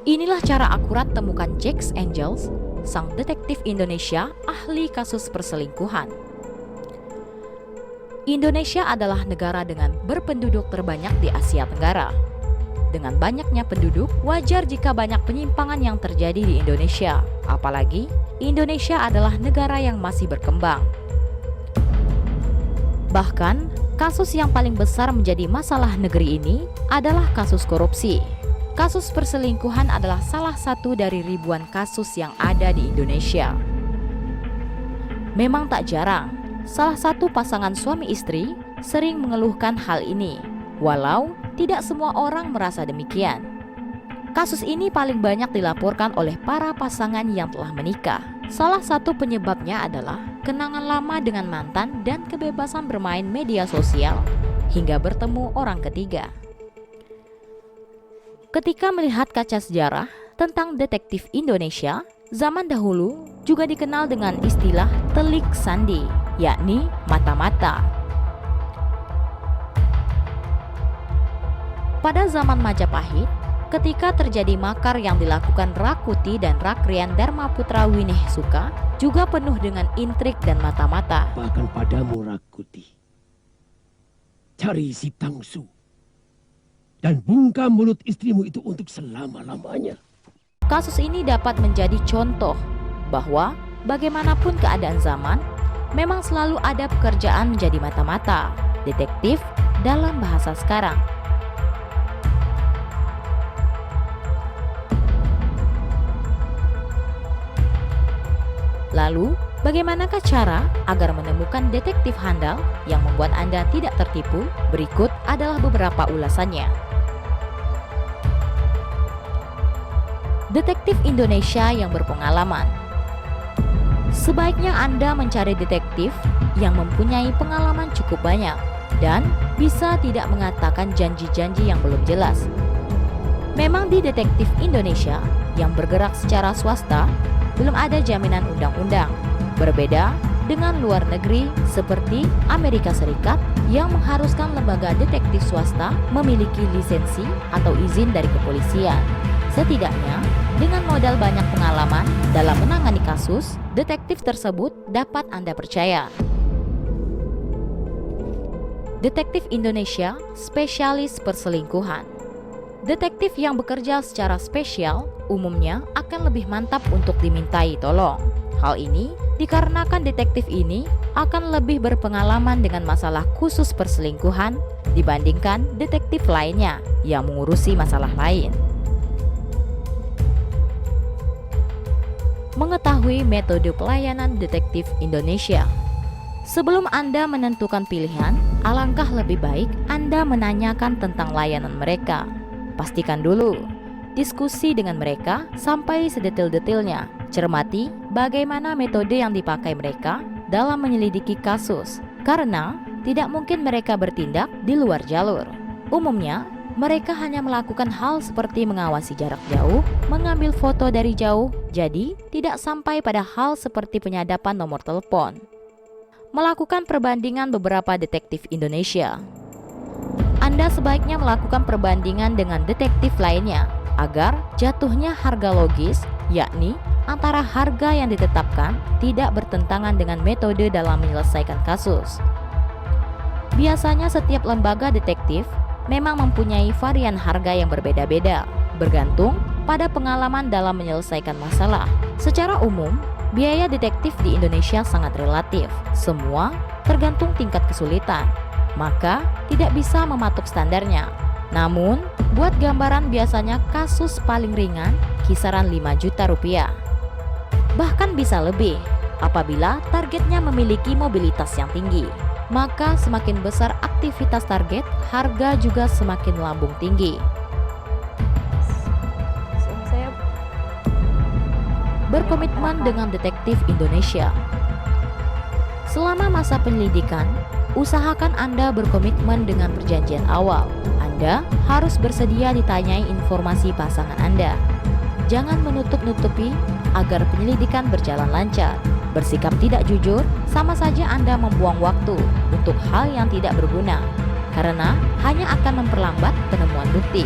Inilah cara akurat temukan Jack Angels, sang detektif Indonesia ahli kasus perselingkuhan. Indonesia adalah negara dengan berpenduduk terbanyak di Asia Tenggara. Dengan banyaknya penduduk, wajar jika banyak penyimpangan yang terjadi di Indonesia. Apalagi, Indonesia adalah negara yang masih berkembang. Bahkan, kasus yang paling besar menjadi masalah negeri ini adalah kasus korupsi. Kasus perselingkuhan adalah salah satu dari ribuan kasus yang ada di Indonesia. Memang tak jarang, salah satu pasangan suami istri sering mengeluhkan hal ini, walau tidak semua orang merasa demikian. Kasus ini paling banyak dilaporkan oleh para pasangan yang telah menikah. Salah satu penyebabnya adalah kenangan lama dengan mantan dan kebebasan bermain media sosial hingga bertemu orang ketiga. Ketika melihat kaca sejarah tentang detektif Indonesia, zaman dahulu juga dikenal dengan istilah telik sandi, yakni mata-mata. Pada zaman Majapahit, ketika terjadi makar yang dilakukan Rakuti dan Rakrian Darmaputra Winehsuka, juga penuh dengan intrik dan mata-mata. Bahkan padamu Rakuti, cari si Tangsu dan bungkam mulut istrimu itu untuk selama-lamanya. Kasus ini dapat menjadi contoh bahwa bagaimanapun keadaan zaman, memang selalu ada pekerjaan menjadi mata-mata, detektif dalam bahasa sekarang. Lalu, bagaimanakah cara agar menemukan detektif handal yang membuat Anda tidak tertipu? Berikut adalah beberapa ulasannya. Detektif Indonesia yang berpengalaman. Sebaiknya Anda mencari detektif yang mempunyai pengalaman cukup banyak dan bisa tidak mengatakan janji-janji yang belum jelas. Memang di detektif Indonesia yang bergerak secara swasta, belum ada jaminan undang-undang. Berbeda dengan luar negeri seperti Amerika Serikat yang mengharuskan lembaga detektif swasta memiliki lisensi atau izin dari kepolisian. Setidaknya, dengan modal banyak pengalaman dalam menangani kasus, detektif tersebut dapat Anda percaya. Detektif Indonesia spesialis perselingkuhan. Detektif yang bekerja secara spesial umumnya akan lebih mantap untuk dimintai tolong. Hal ini dikarenakan detektif ini akan lebih berpengalaman dengan masalah khusus perselingkuhan dibandingkan detektif lainnya yang mengurusi masalah lain. Mengetahui metode pelayanan detektif Indonesia. Sebelum Anda menentukan pilihan, alangkah lebih baik Anda menanyakan tentang layanan mereka. Pastikan dulu, diskusi dengan mereka sampai sedetil-detilnya. Cermati bagaimana metode yang dipakai mereka dalam menyelidiki kasus, karena tidak mungkin mereka bertindak di luar jalur. Umumnya, mereka hanya melakukan hal seperti mengawasi jarak jauh, mengambil foto dari jauh, jadi tidak sampai pada hal seperti penyadapan nomor telepon. Melakukan perbandingan beberapa detektif Indonesia. Anda sebaiknya melakukan perbandingan dengan detektif lainnya agar jatuhnya harga logis, yakni antara harga yang ditetapkan tidak bertentangan dengan metode dalam menyelesaikan kasus. Biasanya setiap lembaga detektif memang mempunyai varian harga yang berbeda-beda, bergantung pada pengalaman dalam menyelesaikan masalah. Secara umum, biaya detektif di Indonesia sangat relatif. Semua tergantung tingkat kesulitan, maka tidak bisa mematok standarnya. Namun, buat gambaran biasanya kasus paling ringan kisaran 5 juta rupiah. Bahkan bisa lebih apabila targetnya memiliki mobilitas yang tinggi. Maka semakin besar aktivitas target, harga juga semakin melambung tinggi. Berkomitmen dengan detektif Indonesia. Selama masa penyelidikan, usahakan Anda berkomitmen dengan perjanjian awal. Anda harus bersedia ditanyai informasi pasangan Anda. Jangan menutup-nutupi agar penyelidikan berjalan lancar. Bersikap tidak jujur sama saja Anda membuang waktu untuk hal yang tidak berguna, karena hanya akan memperlambat penemuan bukti.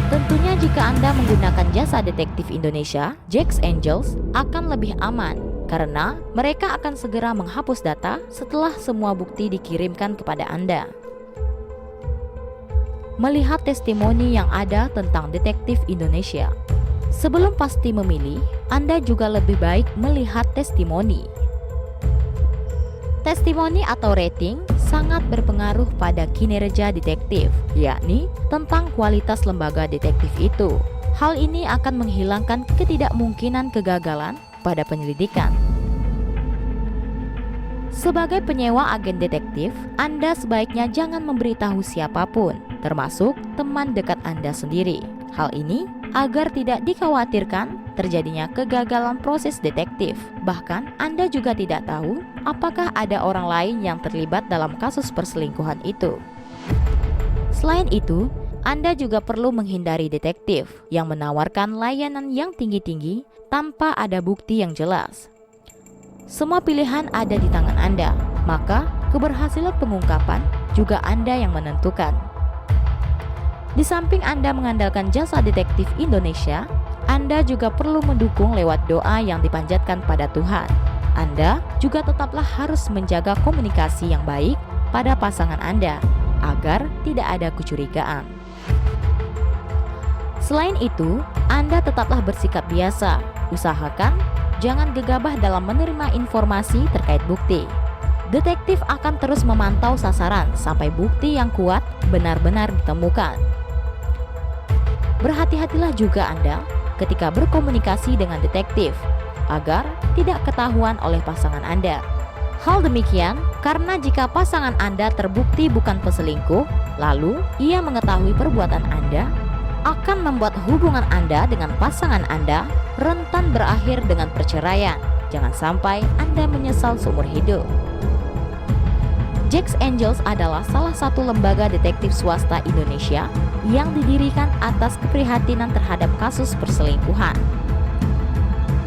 Tentunya jika Anda menggunakan jasa detektif Indonesia, Jack's Angels akan lebih aman karena mereka akan segera menghapus data setelah semua bukti dikirimkan kepada Anda. Melihat testimoni yang ada tentang detektif Indonesia. Sebelum pasti memilih, Anda juga lebih baik melihat testimoni. Testimoni atau rating sangat berpengaruh pada kinerja detektif, yakni tentang kualitas lembaga detektif itu. Hal ini akan menghilangkan ketidakmungkinan kegagalan pada penyelidikan. Sebagai penyewa agen detektif, Anda sebaiknya jangan memberitahu siapapun, termasuk teman dekat Anda sendiri. Hal ini agar tidak dikhawatirkan terjadinya kegagalan proses detektif. Bahkan Anda juga tidak tahu apakah ada orang lain yang terlibat dalam kasus perselingkuhan itu. Selain itu, Anda juga perlu menghindari detektif yang menawarkan layanan yang tinggi-tinggi tanpa ada bukti yang jelas. Semua pilihan ada di tangan Anda, maka keberhasilan pengungkapan juga Anda yang menentukan. Di samping Anda mengandalkan jasa detektif Indonesia, Anda juga perlu mendukung lewat doa yang dipanjatkan pada Tuhan. Anda juga tetaplah harus menjaga komunikasi yang baik pada pasangan Anda agar tidak ada kecurigaan. Selain itu, Anda tetaplah bersikap biasa. Usahakan jangan gegabah dalam menerima informasi terkait bukti. Detektif akan terus memantau sasaran sampai bukti yang kuat benar-benar ditemukan. Berhati-hatilah juga Anda ketika berkomunikasi dengan detektif agar tidak ketahuan oleh pasangan Anda. Hal demikian karena jika pasangan Anda terbukti bukan peselingkuh, lalu ia mengetahui perbuatan Anda, akan membuat hubungan Anda dengan pasangan Anda rentan berakhir dengan perceraian. Jangan sampai Anda menyesal seumur hidup. Jack's Angels adalah salah satu lembaga detektif swasta Indonesia yang didirikan atas keprihatinan terhadap kasus perselingkuhan.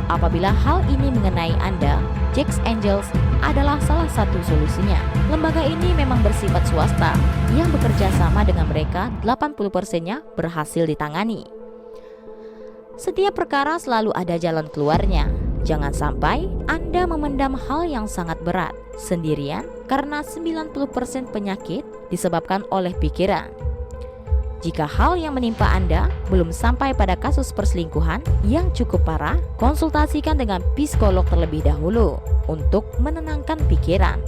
Apabila hal ini mengenai Anda, Jack's Angels adalah salah satu solusinya. Lembaga ini memang bersifat swasta yang bekerja sama dengan mereka 80%-nya berhasil ditangani. Setiap perkara selalu ada jalan keluarnya. Jangan sampai Anda memendam hal yang sangat berat sendirian karena 90% penyakit disebabkan oleh pikiran. Jika hal yang menimpa Anda belum sampai pada kasus perselingkuhan yang cukup parah, konsultasikan dengan psikolog terlebih dahulu untuk menenangkan pikiran.